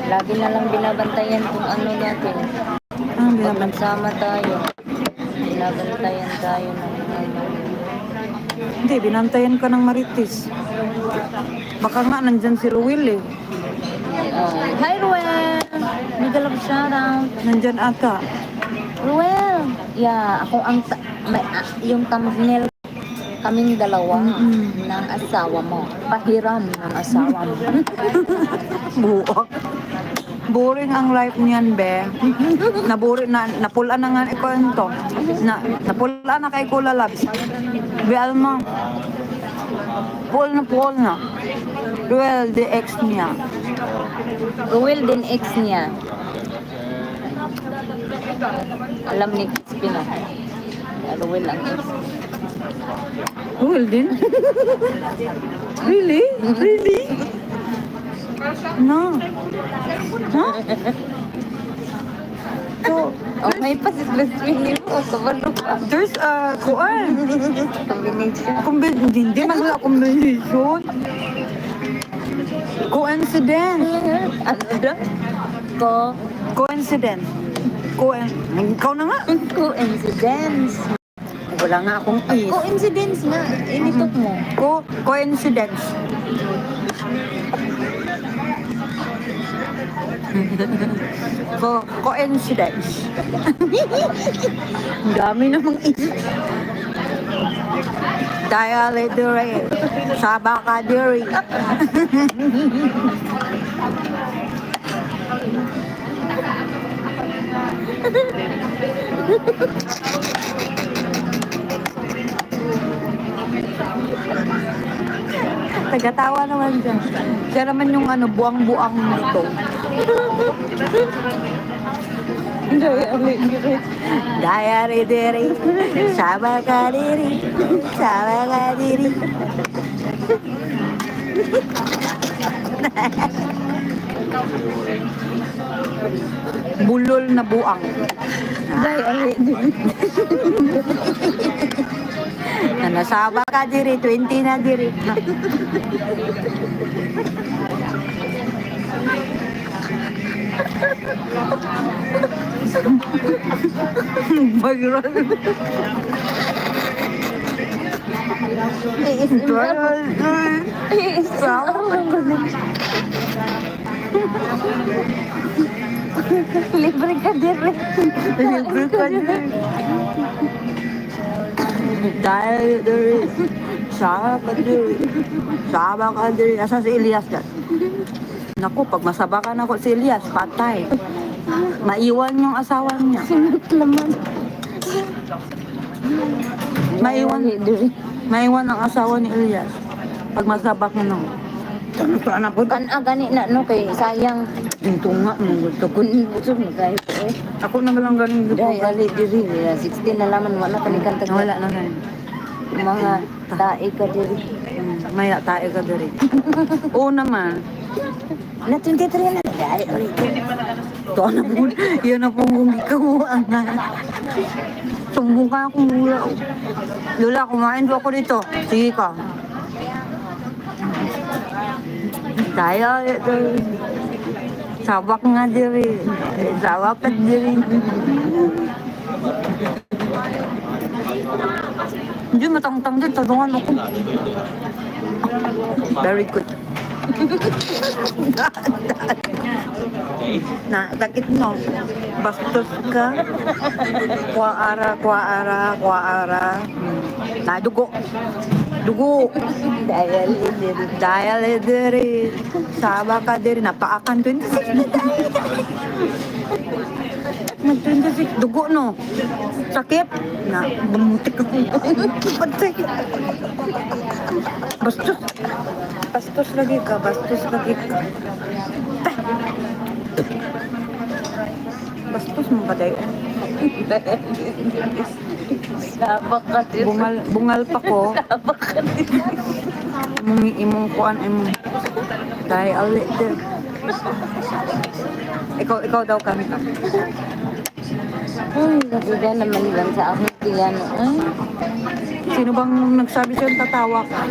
Lagi na lang binabantayan kung ano natin. Ah, Pag binaban. nagsama tayo, binabantayan tayo ng ano. Hindi, binantayan ka ng Marites. Baka nga nandyan si Ruel eh. Hi, Ruel! Mega love shoutout. Nandyan ata. Ruel! Yeah, ako ang yung thumbnail kaming dalawa ng asawa mo. Pahiram ng asawa mo. Buo. Boring ang life niyan, be. Naboring na napulaan na nga ikwento. Napulaan na kay Kula Labs. Be Alma. Pull na. Well, the ex niya. Ruel din ex niya. Alam ni Crispino. Ruel ang ex. Well din? Really? Really? No. Huh? So, Oh, may pa si Crispino mo. Kabalo pa. there's a kuan. Combination. Hindi man wala combination. Coincidence. Ano daw? Coincidence. Ikaw na nga. Coincidence. Wala nga akong is. Coincidence nga. Initok mo. Coincidence. Coincidence. Ang dami namang is. Dialidere. Sabakadere. Tagatawa naman siya. Siya naman yung ano, buang-buang nito. Diary diri, sama ka diri, sama ka diri. Bulol na buang. Nasama ka diri, 20 na diri. Viral. Libre ka dire. Libre ka diri. Dahil diri. Sama ka diri. Sama ka diri. Asan si Elias ka? Naku, pag masabakan ako si Elias, patay. Maiwan yung asawa niya. Laman. Maiwan ang asawa ni Elias. Pag masabak mo nung. Ano po? Gani na no kay sayang. Ito nga, gusto ko. Kun busog mo kay Ako na lang galing dito. Dai ali diri 16 na laman wala ka ni kanta. Wala na ganun. Mga tae ka diri. May tae ka diri. Oo naman. Na 23 na dai ali. Ito na po. Yan na pong gumikawa nga. Sumbong ka akong lula. Lula, kumain po ako dito. Sige ka. Tayo, ito. Sabak nga diri. Sabak ka diri. Hindi matang-tang din. Tadungan ako. Very good. Na, takit mo. Bastos ka. Kuwaara. Na, dugo. Dugo. Dahil diri. Saba ka diri. Napaakan 26 na dahil. Mag-26. Dugo, no? Sakit. Na, bumutik ako. Patay. Bastos. Bastos lagi ka. Bastos mo ba tayo? Sabak ka diri. Bungal pa ko. Sabak ka diri. Imong kuan imong. Dahil alit din. Ikaw daw kami ka. Ay, nagida naman lang sa akin yan. Ay. Sino bang nagsabi sa'yo tatawa ka?